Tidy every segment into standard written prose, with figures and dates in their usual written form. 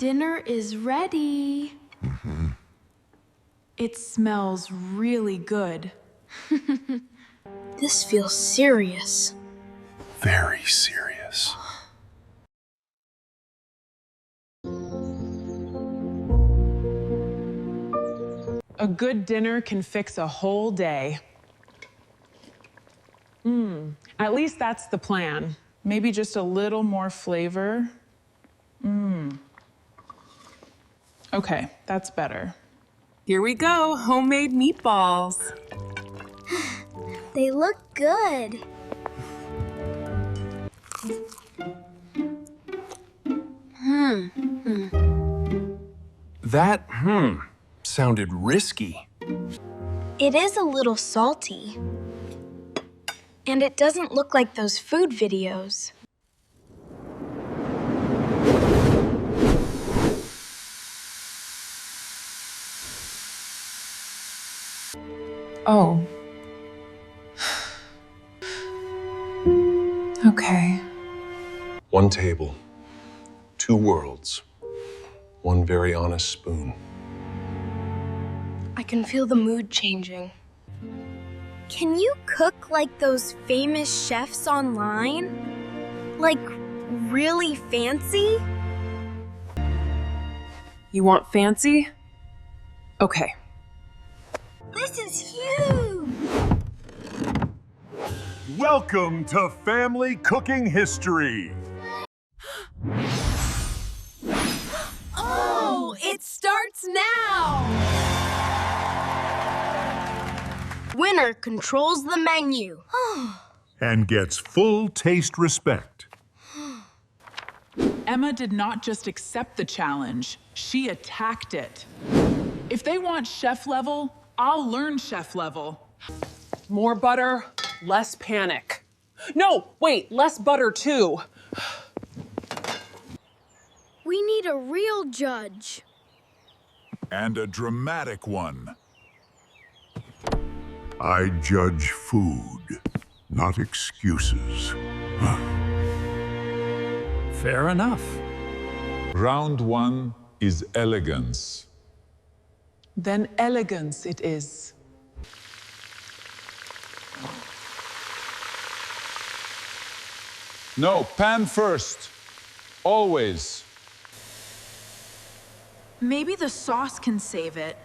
Dinner is ready. It smells really good. This feels serious. Very serious. A good dinner can fix a whole day. At least that's the plan. Maybe just a little more flavor. Okay, that's better. Here we go, homemade meatballs. They look good. That, sounded risky. It is a little salty. And it doesn't look like those food videos. Oh. Okay. One table, two worlds, one very honest spoon. I can feel the mood changing. Can you cook like those famous chefs online? Like, really fancy? You want fancy? Okay. This is huge! Welcome to Family Cooking History. Oh, it starts now! Winner controls the menu. And gets full taste respect. Emma did not just accept the challenge, she attacked it. If they want chef level, I'll learn chef level. More butter, less panic. No, wait, less butter too. We need a real judge. And a dramatic one. I judge food, not excuses. Fair enough. Round one is elegance. Then elegance it is. No, pan first. Always. Maybe the sauce can save it.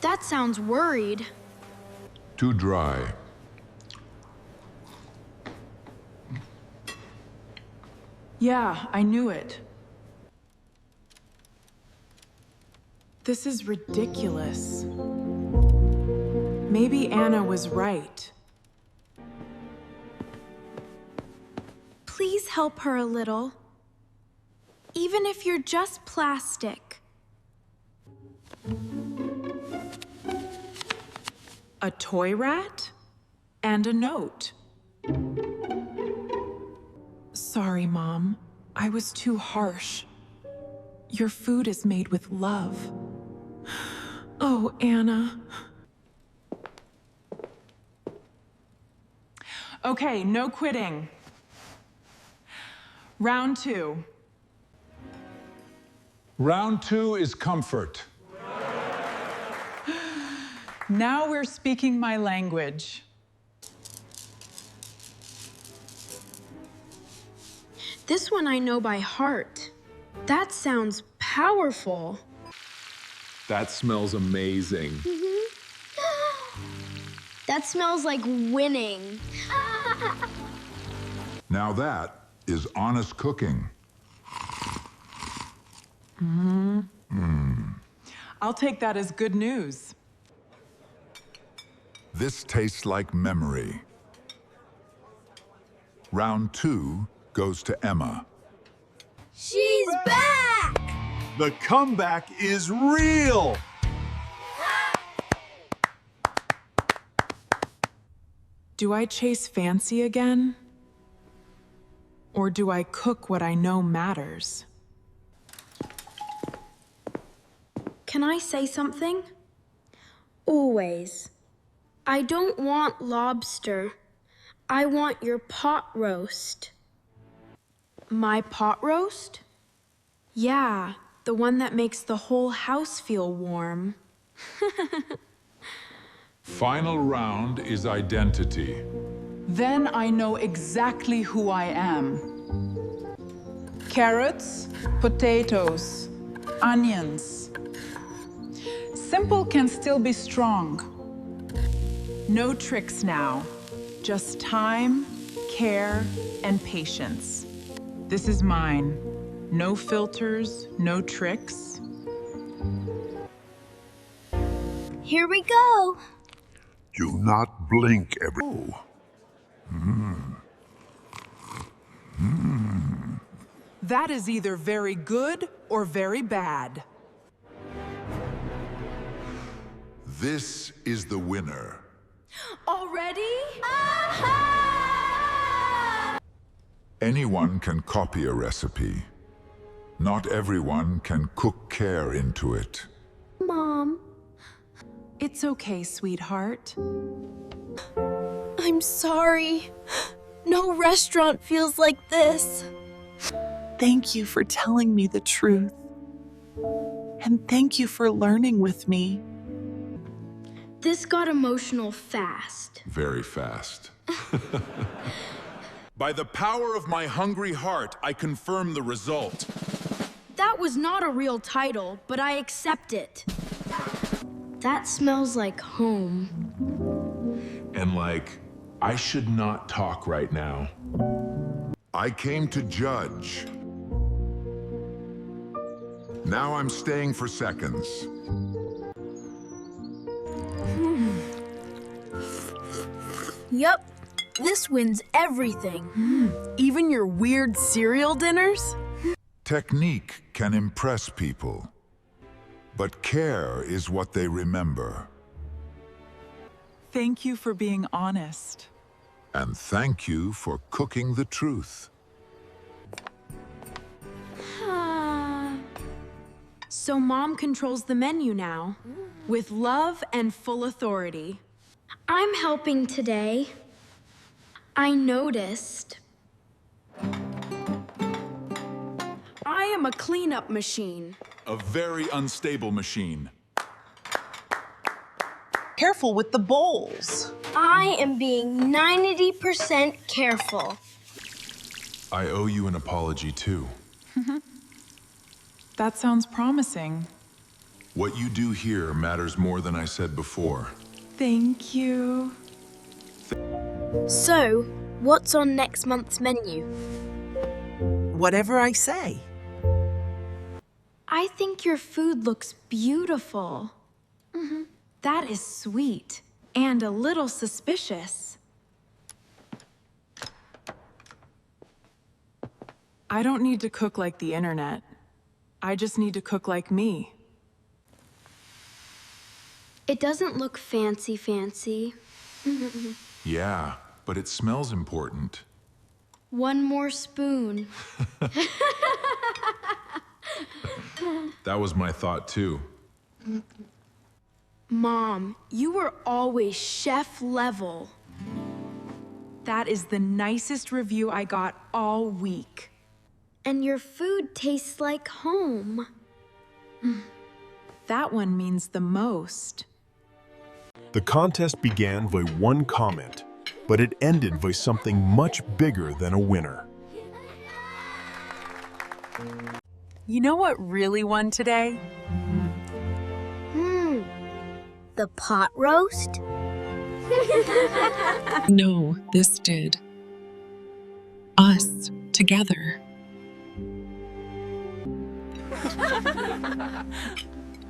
That sounds worried. Too dry. Yeah, I knew it. This is ridiculous. Maybe Anna was right. Please help her a little. Even if you're just plastic. A toy rat and a note. Sorry, Mom. I was too harsh. Your food is made with love. Oh, Anna. Okay, no quitting. Round two. Round two is comfort. Now we're speaking my language. This one I know by heart. That sounds powerful. That smells amazing. That smells like winning. Now that is honest cooking. I'll take that as good news. This tastes like memory. Round two goes to Emma. She's back! The comeback is real! Do I chase fancy again? Or do I cook what I know matters? Can I say something? Always. I don't want lobster. I want your pot roast. My pot roast? Yeah, the one that makes the whole house feel warm. Final round is identity. Then I know exactly who I am. Carrots, potatoes, onions. Simple can still be strong. No tricks now. Just time, care, and patience. This is mine. No filters, no tricks. Here we go. Do not blink every. That is either very good or very bad. This is the winner. Already? Anyone can copy a recipe. Not everyone can cook care into it. Mom, It's okay, sweetheart. I'm sorry. No restaurant feels like this. Thank you for telling me the truth. And thank you for learning with me. This got emotional fast. Very fast. By the power of my hungry heart, I confirm the result. That was not a real title, but I accept it. That smells like home. And like, I should not talk right now. I came to judge. Now I'm staying for seconds. Yup, this wins everything. Even your weird cereal dinners? Technique can impress people, but care is what they remember. Thank you for being honest. And thank you for cooking the truth. So Mom controls the menu now, with love and full authority. I'm helping today. I noticed. I am a cleanup machine. A very unstable machine. Careful with the bowls. I am being 90% careful. I owe you an apology too. That sounds promising. What you do here matters more than I said before. Thank you. So, what's on next month's menu? Whatever I say. I think your food looks beautiful. That is sweet and a little suspicious. I don't need to cook like the internet. I just need to cook like me. It doesn't look fancy. Yeah, but it smells important. One more spoon. That was my thought too. Mom, you were always chef level. That is the nicest review I got all week. And your food tastes like home. That one means the most. The contest began by one comment, but it ended by something much bigger than a winner. You know what really won today? The pot roast? No, this did. Us, together.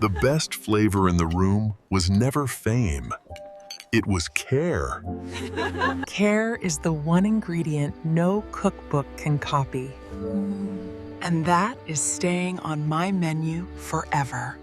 The best flavor in the room was never fame. It was care. Care is the one ingredient no cookbook can copy. And that is staying on my menu forever.